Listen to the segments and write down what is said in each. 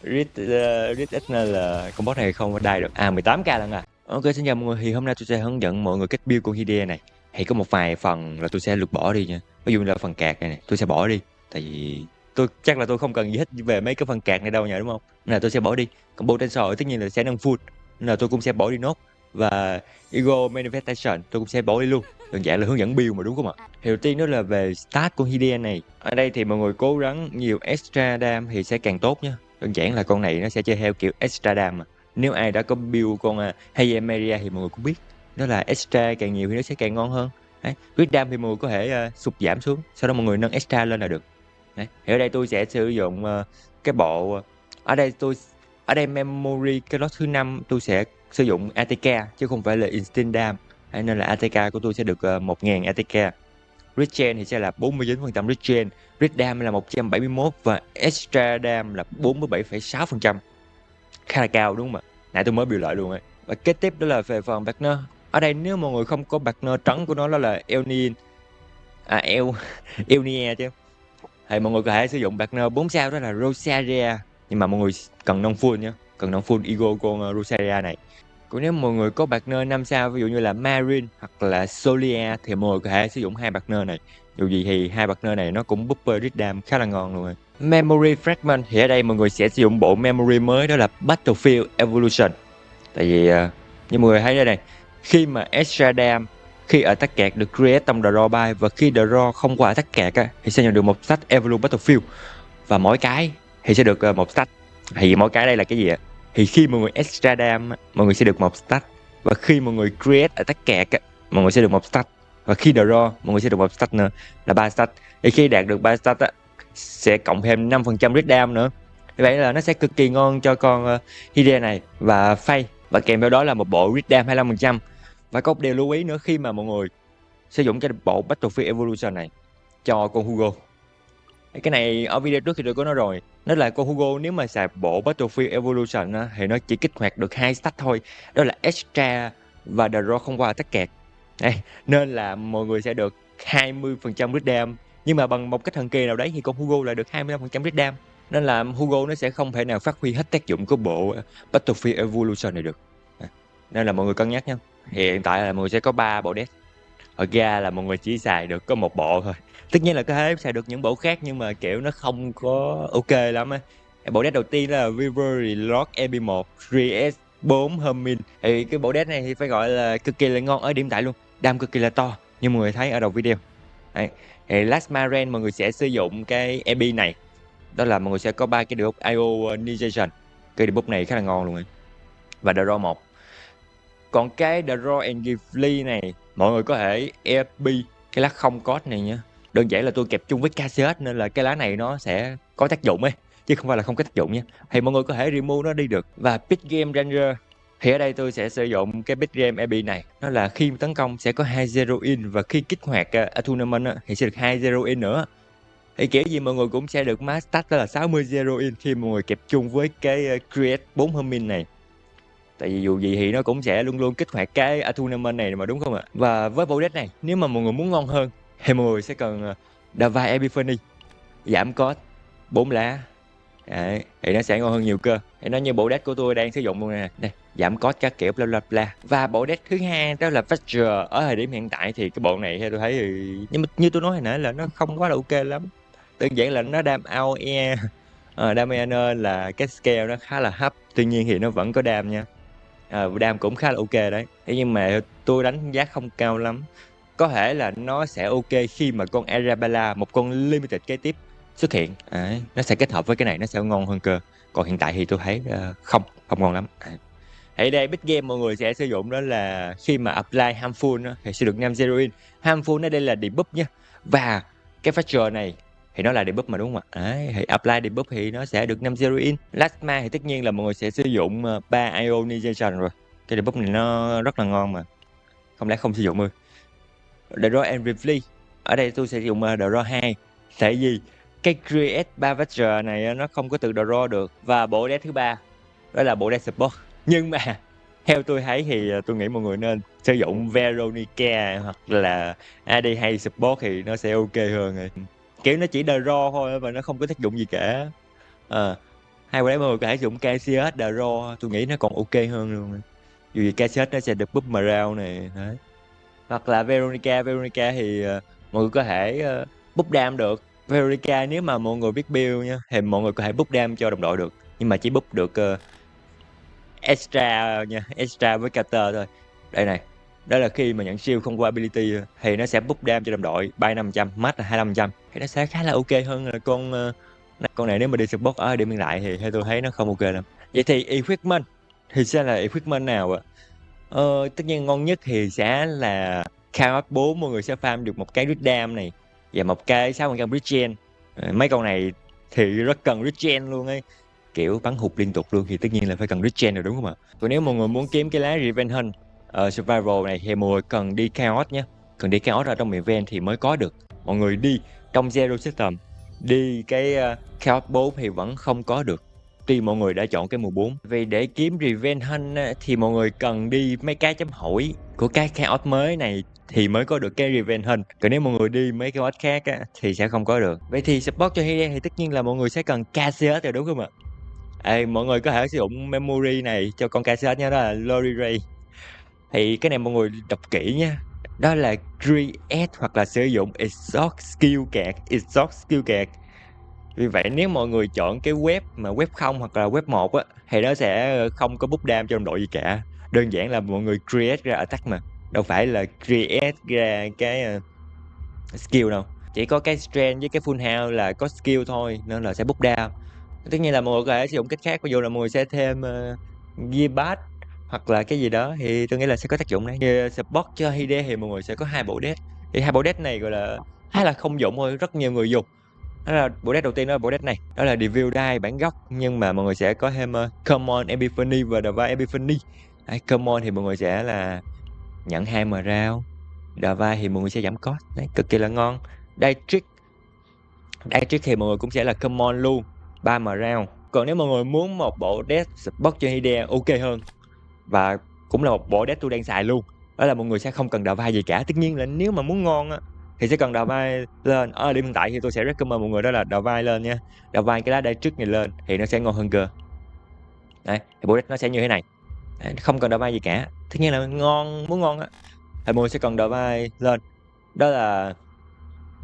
Rit ít nên là combo này không đai được. 18k lần à. Ok, xin chào mọi người. Thì hôm nay tôi sẽ hướng dẫn mọi người cách build con Hidea này. Thì có một vài phần là tôi sẽ lược bỏ đi nha. Ví dụ như là phần card này, tôi sẽ bỏ đi. Tại vì chắc là tôi không cần gì hết về mấy cái phần card này đâu nhỉ, đúng không? Nên là tôi sẽ bỏ đi. Combo trên sỏi tất nhiên là sẽ nâng full. Nên là tôi cũng sẽ bỏ đi nốt. Và Ego Manifestation tôi cũng sẽ bỏ đi luôn. Đơn giản là hướng dẫn build mà, đúng không ạ? Thì đầu tiên đó là về start con Hidea này. Ở đây thì mọi người cố gắng nhiều extra dam thì sẽ càng tốt nhá. Đơn giản là con này nó sẽ chơi theo kiểu extra dam mà. Nếu ai đã có build con Hail Mary thì mọi người cũng biết đó là extra càng nhiều thì nó sẽ càng ngon hơn. Đấy, crit dam thì mọi người có thể sụt giảm xuống, sau đó mọi người nâng extra lên là được. Đấy. Thì ở đây tôi sẽ sử dụng cái bộ ở đây memory cái lót thứ 5 tôi sẽ sử dụng ATK chứ không phải là instant dam. Đấy, nên là ATK của tôi sẽ được 1000 ATK. Regen thì sẽ là 49% regen, crit dam là 171 và extra dam là 47,6%. Khá là cao đúng không ạ? Nãy tôi mới biểu lại luôn ấy. Và kế tiếp đó là về phần partner. Ở đây nếu mọi người không có partner trắng của nó là Elnin Elnia chứ, thì mọi người có thể sử dụng partner 4 sao đó là Rosaria, nhưng mà mọi người cần nâng full nhé, cần nâng full ego con Rosaria này. Còn nếu mọi người có partner 5 sao ví dụ như là Marine hoặc là Solia thì mọi người có thể sử dụng hai partner này. Dù gì thì hai partner này nó cũng buffer rít dam khá là ngon luôn rồi. Memory Fragment thì ở đây mọi người sẽ sử dụng bộ memory mới đó là Battlefield Evolution. Tại vì như mọi người thấy đây này, khi mà extra dam khi ở tắc kẹt được create trong draw by và khi draw không qua tắc kẹt thì sẽ nhận được một stack Evolve Battlefield, và mỗi cái thì sẽ được một stack. Thì mỗi cái đây là cái gì ạ? Thì khi mọi người extra dam mọi người sẽ được một stack, và khi mọi người create ở tắc kẹt mọi người sẽ được một stack, và khi draw mọi người sẽ được một stack nữa là 3 stack. Thì khi đạt được 3 stack sẽ cộng thêm 5% rít dam nữa. Như vậy là nó sẽ cực kỳ ngon cho con Hidea này và Faye, và kèm theo đó là một bộ rít dam 25%. Và có một điều lưu ý nữa khi mà mọi người sử dụng cái bộ Battlefield Evolution này cho con Hugo. Cái này ở video trước thì tôi có nói rồi, nó là con Hugo nếu mà xài bộ Battlefield Evolution thì nó chỉ kích hoạt được 2 stack thôi, đó là extra và draw không qua tắc kẹt. Đây, nên là mọi người sẽ được 20% rít dam, nhưng mà bằng một cách thần kỳ nào đấy thì con Hugo lại được 25% rít dam, nên là Hugo nó sẽ không thể nào phát huy hết tác dụng của bộ Battlefield Evolution này được. Nên là mọi người cân nhắc nha. Hiện tại là mọi người sẽ có 3 bộ deck. Thật ra là mọi người chỉ xài được có một bộ thôi. Tất nhiên là có thể xài được những bộ khác nhưng mà kiểu nó không có ok lắm á. Bộ deck đầu tiên là Rivalry Lord EB1 3S4 Hermin. Thì cái bộ deck này thì phải gọi là cực kỳ là ngon ở điểm tại luôn. Đam cực kỳ là to như mọi người thấy ở đầu video. Đấy. Thì Last Maren mọi người sẽ sử dụng cái EB này. Đó là mọi người sẽ có 3 cái debuff Ionization. Cái debuff này khá là ngon luôn ấy. Và draw 1. Còn cái Draw and Give Lee này mọi người có thể FB cái lá không code này nhá. Đơn giản là tôi kẹp chung với KCS nên là cái lá này nó sẽ có tác dụng ấy, chứ không phải là không có tác dụng nha. Thì mọi người có thể remove nó đi được. Và Big Game Ranger thì ở đây tôi sẽ sử dụng cái Big Game AB này. Nó là khi tấn công sẽ có 2 zero in, và khi kích hoạt Attunement thì sẽ được 2 zero in nữa. Thì kiểu gì mọi người cũng sẽ được max stat đó là 60 zero in khi mọi người kẹp chung với cái Create 4 Hermin này. Tại vì dù gì thì nó cũng sẽ luôn luôn kích hoạt cái Attunement này mà, đúng không ạ? Và với bộ deck này nếu mà mọi người muốn ngon hơn thì mọi người sẽ cần Divine Epiphany giảm cost 4 lá. Đấy, thì nó sẽ ngon hơn nhiều cơ. Thì nó như bộ deck của tôi đang sử dụng luôn nè. Đây, giảm cost các kiểu bla bla bla. Và bộ deck thứ hai đó là Vector. Ở thời điểm hiện tại thì cái bộ này theo tôi thấy thì như tôi nói hồi nãy là nó không quá là ok lắm. Đơn giản là nó đam AOE. Đam AOE là cái scale nó khá là thấp. Tuy nhiên thì nó vẫn có đam nha. Đam cũng khá là ok đấy. Thế nhưng mà tôi đánh giá không cao lắm. Có thể là nó sẽ ok khi mà con Arabella, một con limited kế tiếp xuất hiện. Nó sẽ kết hợp với cái này nó sẽ ngon hơn cơ. Còn hiện tại thì tôi thấy không ngon lắm. Ở đây big game mọi người sẽ sử dụng đó là khi mà apply harmful thì sẽ được 5 zero in. Harmful ở đây là debuff nhé. Và cái feature này thì nó là debuff mà, đúng không ạ? Thì apply debuff thì nó sẽ được 5 zero in. Plasma thì tất nhiên là mọi người sẽ sử dụng 3 ionization rồi. Cái debuff này nó rất là ngon mà, không lẽ không sử dụng ư? Draw and Replay ở đây tôi sẽ dùng Draw 2. Tại vì cái Create 3 Vector này nó không có từ Draw được. Và bộ deck thứ ba đó là bộ deck support. Nhưng mà theo tôi thấy thì tôi nghĩ mọi người nên sử dụng Veronica hoặc là AD hay support thì nó sẽ ok hơn rồi. Kiểu nó chỉ draw thôi và nó không có tác dụng gì cả. Hay qua đấy mọi người có thể dùng KCS Draw, tôi nghĩ nó còn ok hơn luôn. Dù gì KCS nó sẽ được búp Marao này đấy. Hoặc là Veronica thì mọi người có thể búp đam được. Veronica nếu mà mọi người biết build nha thì mọi người có thể búp đam cho đồng đội được, nhưng mà chỉ búp được extra nha, extra với counter thôi. Đây này, đó là khi mà nhận shield không qua ability thì nó sẽ búp đam cho đồng đội bay 500, max là 2500, thì nó sẽ khá là ok hơn là con này nếu mà đi support ở điểm hiện lại thì theo tôi thấy nó không ok lắm. Vậy thì equipment thì sẽ là equipment nào ạ? Tất nhiên ngon nhất thì sẽ là Chaos 4, mọi người sẽ farm được một cái Rhythm này và một cái 6% Regen. Mấy con này thì rất cần Regen luôn ấy, kiểu bắn hụt liên tục luôn, thì tất nhiên là phải cần Regen rồi đúng không ạ? Còn nếu mọi người muốn kiếm cái lá Revenge Hunt Survival này thì mọi người cần đi Chaos nhé, cần đi Chaos ở trong event thì mới có được. Mọi người đi trong Zero System đi cái Chaos 4 thì vẫn không có được, tuy mọi người đã chọn cái mùa 4. Vì để kiếm Revenge Hunt thì mọi người cần đi mấy cái chấm hỏi của cái Chaos mới này thì mới có được cái Revenge Hunt. Còn nếu mọi người đi mấy cái mod khác thì sẽ không có được. Vậy thì support cho Hide thì tất nhiên là mọi người sẽ cần KCS rồi đúng không ạ? Mọi người có thể sử dụng memory này cho con KCS nha, đó là Lori Ray. Thì cái này mọi người đọc kỹ nha, đó là create hoặc là sử dụng exhaust skill card. Vì vậy nếu mọi người chọn cái web mà web 0 hoặc là web 1 thì nó sẽ không có búp đam cho đồng đội gì cả. Đơn giản là mọi người create ra attack mà, đâu phải là create ra cái skill đâu. Chỉ có cái strength với cái full health là có skill thôi, nên là sẽ búp đam. Tất nhiên là mọi người có thể sử dụng cách khác, ví dụ là mọi người sẽ thêm gear pass hoặc là cái gì đó thì tôi nghĩ là sẽ có tác dụng đấy. Như support cho Hide thì mọi người sẽ có 2 bộ deck. Thì 2 bộ deck này gọi là khá là không dụng thôi, rất nhiều người dùng. Đó là bộ deck đầu tiên, đó là bộ deck này, đó là Devil Die bản gốc, nhưng mà mọi người sẽ có thêm Common Epiphany và Divine Epiphany. Common thì mọi người sẽ là nhận 2 Marao, Divine thì mọi người sẽ giảm cost, đấy cực kỳ là ngon. Dietrich thì mọi người cũng sẽ là Common luôn, 3 Marao. Còn nếu mọi người muốn một bộ deck support cho Hide ok hơn, và cũng là một bộ deck tôi đang xài luôn, đó là mọi người sẽ không cần Divine gì cả. Tất nhiên là nếu mà muốn ngon thì sẽ cần Divine lên. Ở điểm hiện tại thì tôi sẽ recommend mọi người đó là Divine lên nha. Divine cái lá Dietrich này lên thì nó sẽ ngon hơn cơ. Đấy, thì bộ deck nó sẽ như thế này. Đấy, không cần Divine gì cả. Tất nhiên là muốn ngon thì mọi người sẽ cần Divine lên. Đó là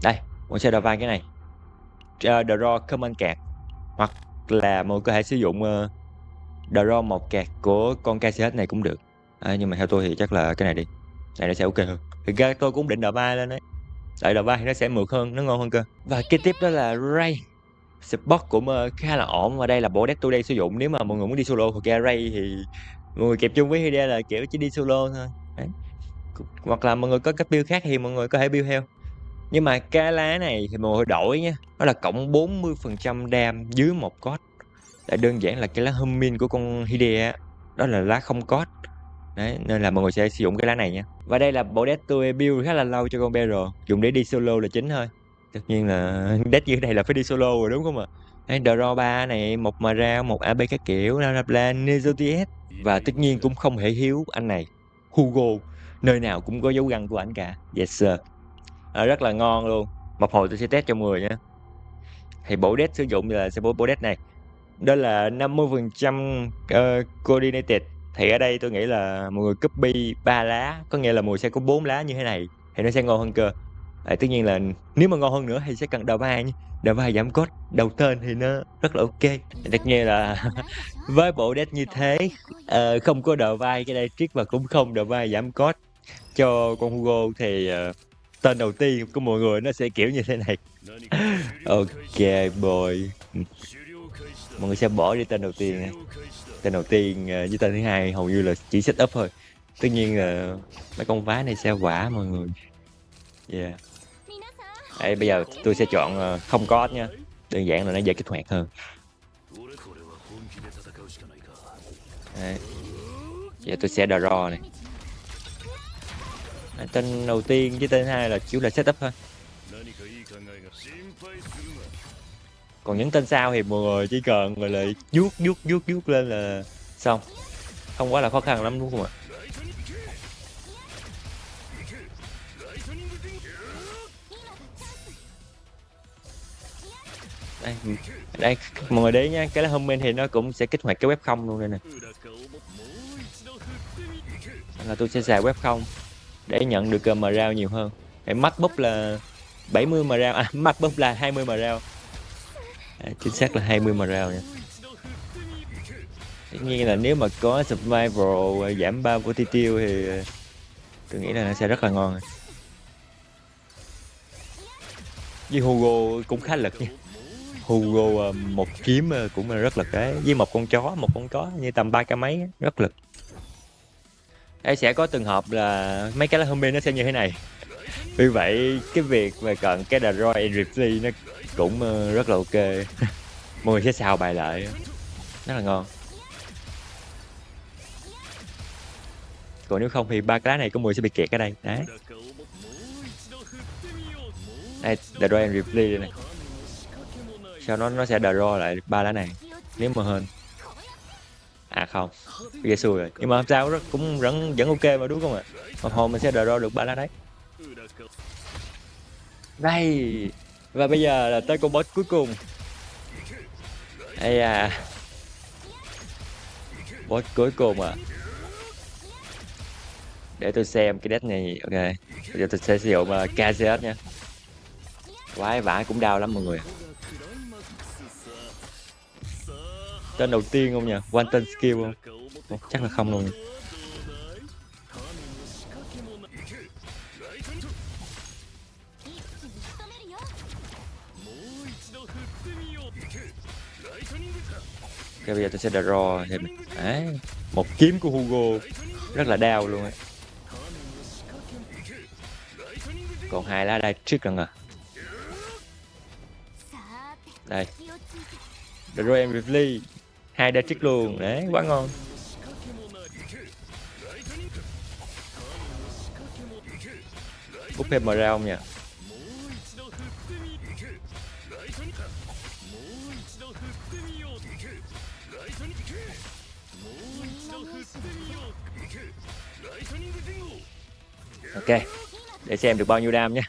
đây, mọi người sẽ Divine cái này, Draw Common card, hoặc là mọi người có thể sử dụng Draw một card của con KCS này cũng được. Nhưng mà theo tôi thì chắc là cái này đi, này nó sẽ ok hơn. Thực ra tôi cũng định Divine lên đấy, tại Divine thì nó sẽ mượt hơn, nó ngon hơn cơ. Và cái tiếp đó là Ray. Support cũng khá là ổn, và đây là bộ deck tôi đang sử dụng. Nếu mà mọi người muốn đi solo hoặc ra Ray thì mọi người kẹp chung với Hide là kiểu chỉ đi solo thôi. Đấy. Hoặc là mọi người có cách build khác thì mọi người có thể build theo. Nhưng mà cái lá này thì mọi người đổi nhé, đó là cộng 40% đam dưới một cost. Tại đơn giản là cái lá Hummin của con Hide đó là lá không cost. Đấy, nên là mọi người sẽ sử dụng cái lá này nha. Và đây là bộ deck tôi build khá là lâu cho con Beryl, dùng để đi solo là chính thôi. Tất nhiên là deck như thế này là phải đi solo rồi đúng không ạ? Draw 3 này, một Mara, một AB các kiểu, bla bla bla, Nezotiet. Và tất nhiên cũng không thể thiếu anh này, Hugo. Nơi nào cũng có dấu găng của anh cả. Yes sir. Rất là ngon luôn. Một hồi tôi sẽ test cho mọi người nha. Thì bộ deck sử dụng là sẽ bộ deck này, đó là 50% coordinated. Thì ở đây tôi nghĩ là mọi người copy 3 lá, có nghĩa là mọi người sẽ có 4 lá như thế này thì nó sẽ ngon hơn cơ. Tất nhiên là nếu mà ngon hơn nữa thì sẽ cần Divine nha. Divine giảm cost đầu tên thì nó rất là ok. Tất nhiên là với bộ deck như thế, không có Divine cái đây trick và cũng không Divine giảm cost cho con Hugo thì tên đầu tiên của mọi người nó sẽ kiểu như thế này. Ok boy. Mọi người sẽ bỏ đi tên đầu tiên này. Tên đầu tiên với tên thứ hai hầu như là chỉ set up thôi. Tất nhiên là mấy con vá này sẽ quả mọi người. Yeah. Đây, bây giờ tôi sẽ chọn không có nha. Đơn giản là nó dễ kích hoạt hơn. Đấy. Giờ tôi sẽ draw này. Tên đầu tiên với tên thứ hai là chỉ là setup thôi. Còn những tên sau thì mọi người chỉ cần gọi là vuốt lên là xong. Không quá là khó khăn lắm đúng không ạ? Đây, Đây mọi người để ý nha, cái lá homing thì nó cũng sẽ kích hoạt cái web không luôn đây nè. Nên là tôi sẽ xài web không để nhận được mà rao nhiều hơn. Cái mắt búp là 70 mà rao, mắt búp là 20 mà rao. Chính xác là 20 mà rao nha. Tất nhiên là nếu mà có survival giảm 3 của tiêu thì tôi nghĩ là nó sẽ rất là ngon. Với Hugo cũng khá lực nha. Hugo một kiếm cũng là rất lực đấy, với một con chó như tầm 3 cái mấy rất lực. Đây sẽ có trường hợp là mấy cái lá homing nó sẽ như thế này. Vì vậy cái việc mà cần cái Droid and Ripley nó cũng rất là ok. Mọi người sẽ xào bài lại rất là ngon. Còn nếu không thì ba cái lá này có mùi sẽ bị kẹt ở đây đấy. Đây Droid and Ripley đây này, sau đó nó sẽ draw lại ba lá này nếu mà hên. Không, bây xui rồi, nhưng mà không sao, cũng vẫn ok mà đúng không ạ? Một hồi mình sẽ draw được ba lá đấy. Đây, và bây giờ là tới con boss cuối cùng. Đây boss cuối cùng để tôi xem cái deck này. Ok, bây giờ tôi sẽ sử dụng KCS nha. Quái vãi cũng đau lắm mọi người. Tên đầu tiên không nhỉ? One turn skill không? Chắc là không luôn. Ok, bây giờ tôi sẽ draw thêm. Đấy, một kiếm của Hugo rất là đau luôn ấy. Còn hai lá đây trick lần đây draw em Ripley, hai đa trick luôn đấy, quá ngon. Bút thêm mà ra không nhỉ? Ok, để xem được bao nhiêu đam nhé.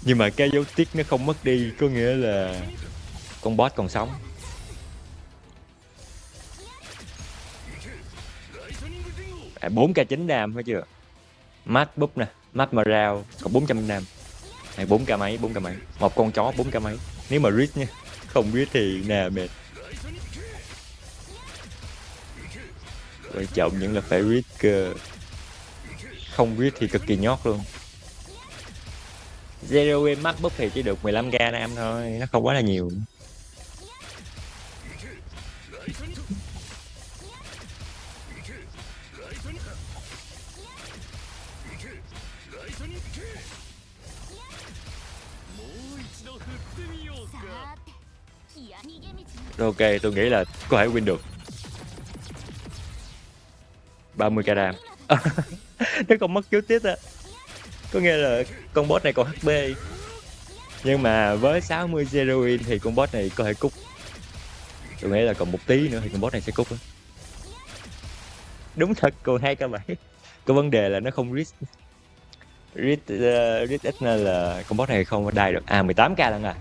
Nhưng mà cái dấu tích nó không mất đi, có nghĩa là con boss còn sống. 4k9 đam phải chưa? Mắt búp nè, mắt mà rao còn 400 đam. 4k mấy, 4k mấy. Một con chó 4k mấy. Nếu mà read nha, không read thì nè mệt. Quan trọng những là phải read cơ. Không read thì cực kỳ nhót luôn. Zero game mắt búp thì chỉ được 15k đam thôi, nó không quá là nhiều. Ok, tôi nghĩ là có thể win được. 30k đam. Nó còn mất cứu tiếp á. Có nghĩa là con boss này còn HP. Nhưng mà với 60 Zeroin thì con boss này có thể cút. Tôi nghĩ là còn một tí nữa thì con boss này sẽ cút đó. Đúng thật, còn 2k7. Có vấn đề là nó không risk. Risk ít nên là con boss này không đai được. 18k lần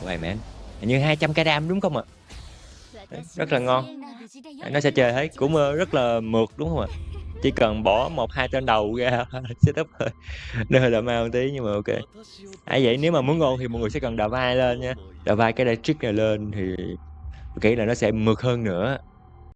Vậy mẹ, hình như 200k đam đúng không ạ? Rất là ngon. Nó sẽ chơi thấy cũng rất là mượt đúng không ạ? Chỉ cần bỏ 1-2 tên đầu ra setup thôi. Nó hơi đậm mau một tí nhưng mà ok. Vậy nếu mà muốn ngon thì mọi người sẽ cần đào vai lên nha. Đào vai cái đại trick này lên thì tôi nghĩ là nó sẽ mượt hơn nữa.